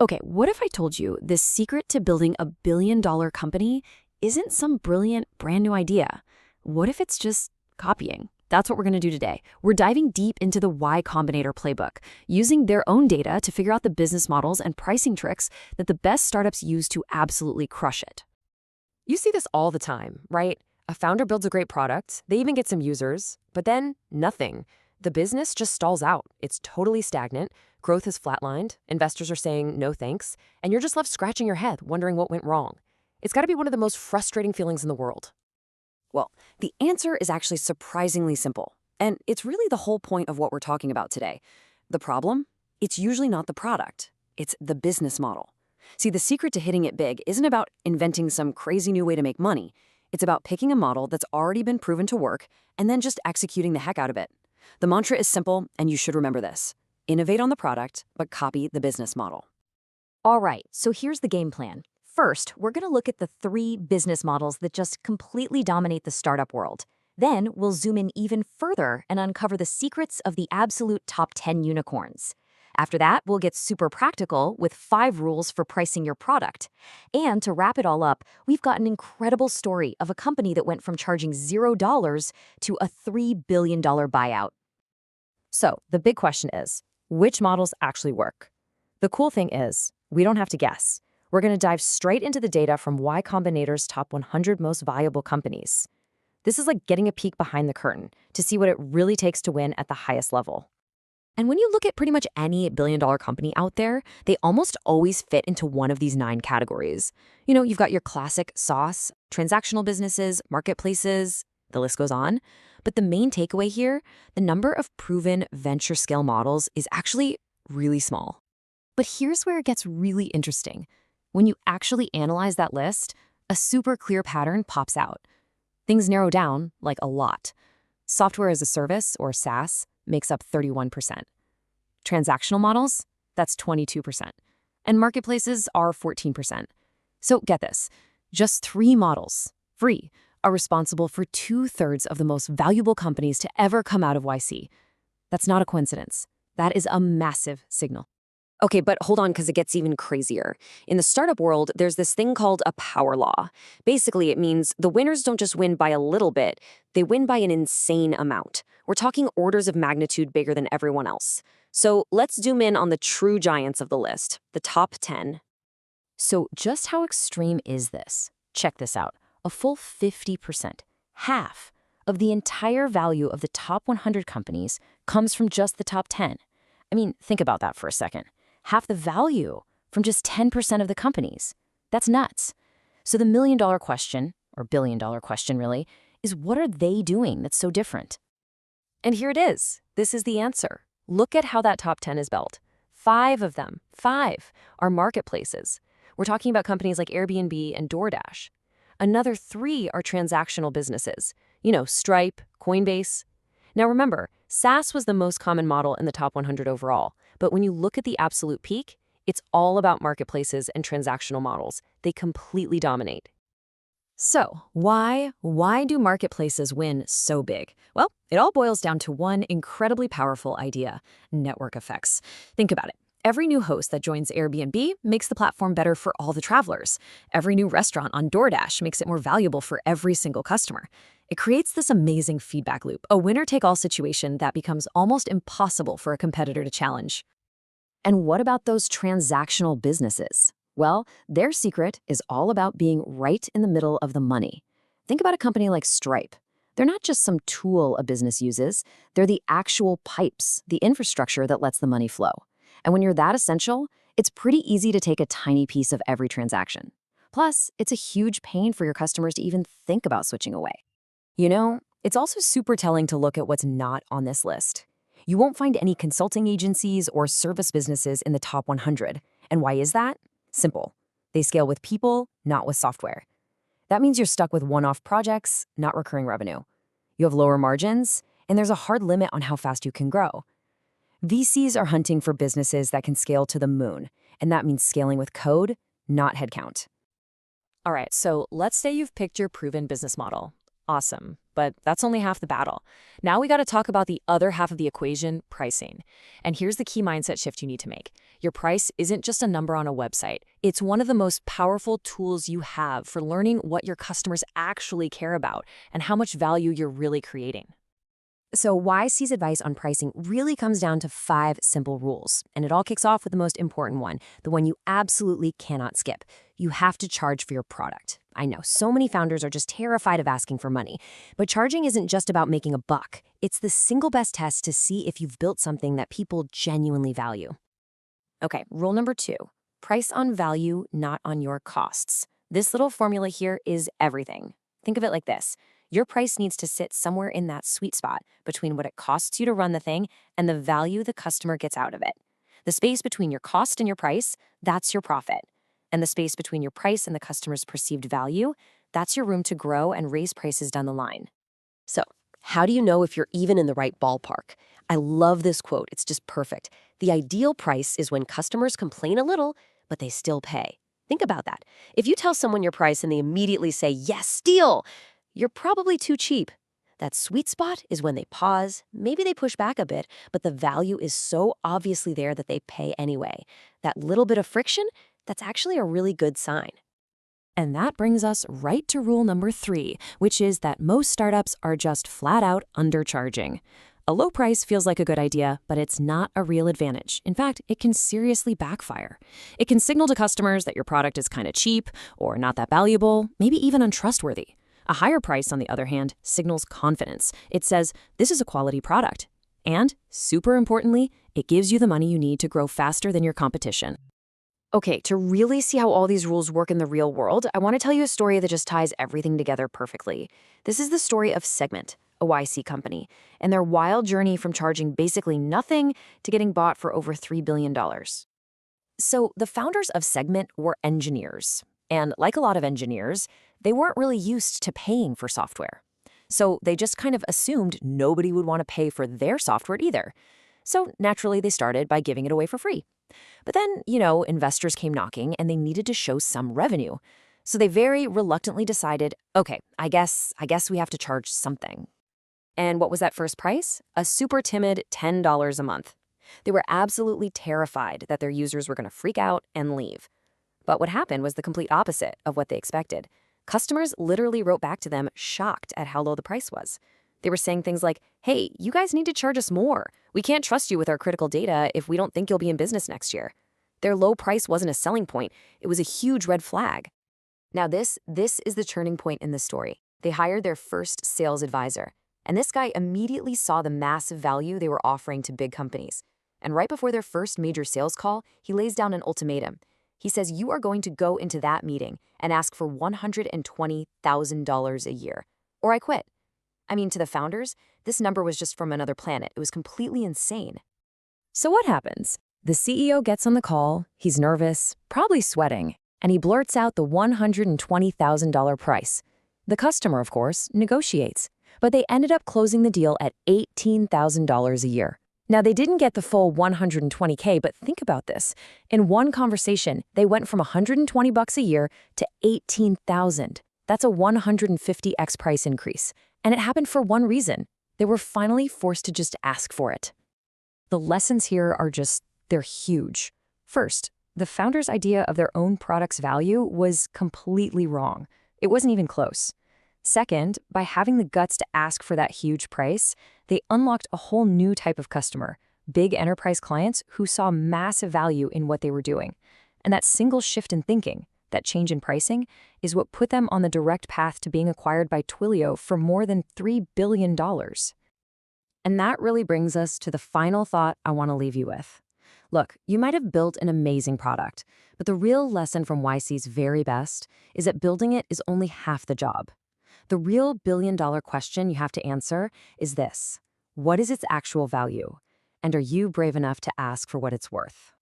Okay, what if I told you the secret to building a billion-dollar company isn't some brilliant, brand new idea? What if it's just copying? That's what we're going to do today. We're diving deep into the Y Combinator playbook, using their own data to figure out the business models and pricing tricks that the best startups use to absolutely crush it. You see this all the time, right? A founder builds a great product, they even get some users, but then nothing. The business just stalls out. It's totally stagnant. Growth is flatlined. Investors are saying no thanks. And you're just left scratching your head, wondering what went wrong. It's got to be one of the most frustrating feelings in the world. Well, the answer is actually surprisingly simple. And it's really the whole point of what we're talking about today. The problem? It's usually not the product. It's the business model. See, the secret to hitting it big isn't about inventing some crazy new way to make money. It's about picking a model that's already been proven to work and then just executing the heck out of it. The mantra is simple, and you should remember this. Innovate on the product, but copy the business model. All right, so here's the game plan. First, we're going to look at the 3 business models that just completely dominate the startup world. Then, we'll zoom in even further and uncover the secrets of the absolute top 10 unicorns. After that, we'll get super practical with 5 rules for pricing your product. And to wrap it all up, we've got an incredible story of a company that went from charging $0 to a $3 billion buyout. So, the big question is, which models actually work? The cool thing is, we don't have to guess. We're going to dive straight into the data from Y Combinator's top 100 most valuable companies. This is like getting a peek behind the curtain to see what it really takes to win at the highest level. And when you look at pretty much any billion-dollar company out there, they almost always fit into one of these 9 categories. You've got your classic SaaS, transactional businesses, marketplaces, the list goes on. But the main takeaway here, the number of proven venture scale models is actually really small. But here's where it gets really interesting. When you actually analyze that list, a super clear pattern pops out. Things narrow down, like a lot. Software as a service, or SaaS, makes up 31%. Transactional models, that's 22%. And marketplaces are 14%. So get this, just 3 models, free, are responsible for 2/3 of the most valuable companies to ever come out of YC. That's not a coincidence. That is a massive signal. Okay, but hold on, because it gets even crazier. In the startup world, there's this thing called a power law. Basically, it means the winners don't just win by a little bit, they win by an insane amount. We're talking orders of magnitude bigger than everyone else. So let's zoom in on the true giants of the list, the top 10. So just how extreme is this? Check this out. A full 50%, half, of the entire value of the top 100 companies comes from just the top 10. I mean, think about that for a second. Half the value from just 10% of the companies. That's nuts. So the million-dollar question, or billion-dollar question really, is what are they doing that's so different? And here it is. This is the answer. Look at how that top 10 is built. 5 of them, 5, are marketplaces. We're talking about companies like Airbnb and DoorDash. Another 3 are transactional businesses. Stripe, Coinbase. Now remember, SaaS was the most common model in the top 100 overall. But when you look at the absolute peak, it's all about marketplaces and transactional models. They completely dominate. So, why do marketplaces win so big? Well, it all boils down to one incredibly powerful idea: network effects. Think about it. Every new host that joins Airbnb makes the platform better for all the travelers. Every new restaurant on DoorDash makes it more valuable for every single customer. It creates this amazing feedback loop, a winner-take-all situation that becomes almost impossible for a competitor to challenge. And what about those transactional businesses? Well, their secret is all about being right in the middle of the money. Think about a company like Stripe. They're not just some tool a business uses, they're the actual pipes, the infrastructure that lets the money flow. And when you're that essential, it's pretty easy to take a tiny piece of every transaction. Plus, it's a huge pain for your customers to even think about switching away. It's also super telling to look at what's not on this list. You won't find any consulting agencies or service businesses in the top 100. And why is that? Simple. They scale with people, not with software. That means you're stuck with one-off projects, not recurring revenue. You have lower margins, and there's a hard limit on how fast you can grow. VCs are hunting for businesses that can scale to the moon, and that means scaling with code, not headcount. All right, so let's say you've picked your proven business model. Awesome. but that's only half the battle. Now we got to talk about the other half of the equation, pricing. And here's the key mindset shift you need to make. Your price isn't just a number on a website. It's one of the most powerful tools you have for learning what your customers actually care about and how much value you're really creating. So YC's advice on pricing really comes down to 5 simple rules, and it all kicks off with the most important one, the one you absolutely cannot skip. You have to charge for your product. I know, so many founders are just terrified of asking for money, but charging isn't just about making a buck. It's the single best test to see if you've built something that people genuinely value. Okay, rule number 2, price on value, not on your costs. This little formula here is everything. Think of it like this. Your price needs to sit somewhere in that sweet spot between what it costs you to run the thing and the value the customer gets out of it. The space between your cost and your price, that's your profit. And the space between your price and the customer's perceived value, that's your room to grow and raise prices down the line. So, how do you know if you're even in the right ballpark? I love this quote. It's just perfect. The ideal price is when customers complain a little, but they still pay. Think about that. If you tell someone your price and they immediately say, "Yes, deal," you're probably too cheap. That sweet spot is when they pause, maybe they push back a bit, but the value is so obviously there that they pay anyway. That little bit of friction, that's actually a really good sign. And that brings us right to rule number 3, which is that most startups are just flat out undercharging. A low price feels like a good idea, but it's not a real advantage. In fact, it can seriously backfire. It can signal to customers that your product is kind of cheap or not that valuable, maybe even untrustworthy. A higher price, on the other hand, signals confidence. It says, this is a quality product. And, super importantly, it gives you the money you need to grow faster than your competition. Okay, to really see how all these rules work in the real world, I want to tell you a story that just ties everything together perfectly. This is the story of Segment, a YC company, and their wild journey from charging basically nothing to getting bought for over $3 billion. So the founders of Segment were engineers. And like a lot of engineers, they weren't really used to paying for software. So they just kind of assumed nobody would want to pay for their software either. So naturally, they started by giving it away for free. But then, investors came knocking and they needed to show some revenue. So they very reluctantly decided, okay, I guess we have to charge something. And what was that first price? A super timid $10 a month. They were absolutely terrified that their users were going to freak out and leave. But what happened was the complete opposite of what they expected. Customers literally wrote back to them shocked at how low the price was. They were saying things like, hey, you guys need to charge us more. We can't trust you with our critical data if we don't think you'll be in business next year. Their low price wasn't a selling point. It was a huge red flag. Now this is the turning point in the story. They hired their first sales advisor. And this guy immediately saw the massive value they were offering to big companies. And right before their first major sales call, he lays down an ultimatum. He says, you are going to go into that meeting and ask for $120,000 a year, or I quit. I mean, to the founders, this number was just from another planet. It was completely insane. So what happens? The CEO gets on the call, he's nervous, probably sweating, and he blurts out the $120,000 price. The customer, of course, negotiates, but they ended up closing the deal at $18,000 a year. Now, they didn't get the full $120K, but think about this. In one conversation, they went from $120 a year to $18,000. That's a 150x price increase. And it happened for one reason. They were finally forced to just ask for it. The lessons here are they're huge. First, the founder's idea of their own product's value was completely wrong. It wasn't even close. Second, by having the guts to ask for that huge price, they unlocked a whole new type of customer, big enterprise clients who saw massive value in what they were doing. And that single shift in thinking, that change in pricing, is what put them on the direct path to being acquired by Twilio for more than $3 billion. And that really brings us to the final thought I want to leave you with. Look, you might have built an amazing product, but the real lesson from YC's very best is that building it is only half the job. The real billion-dollar question you have to answer is this: what is its actual value? And are you brave enough to ask for what it's worth?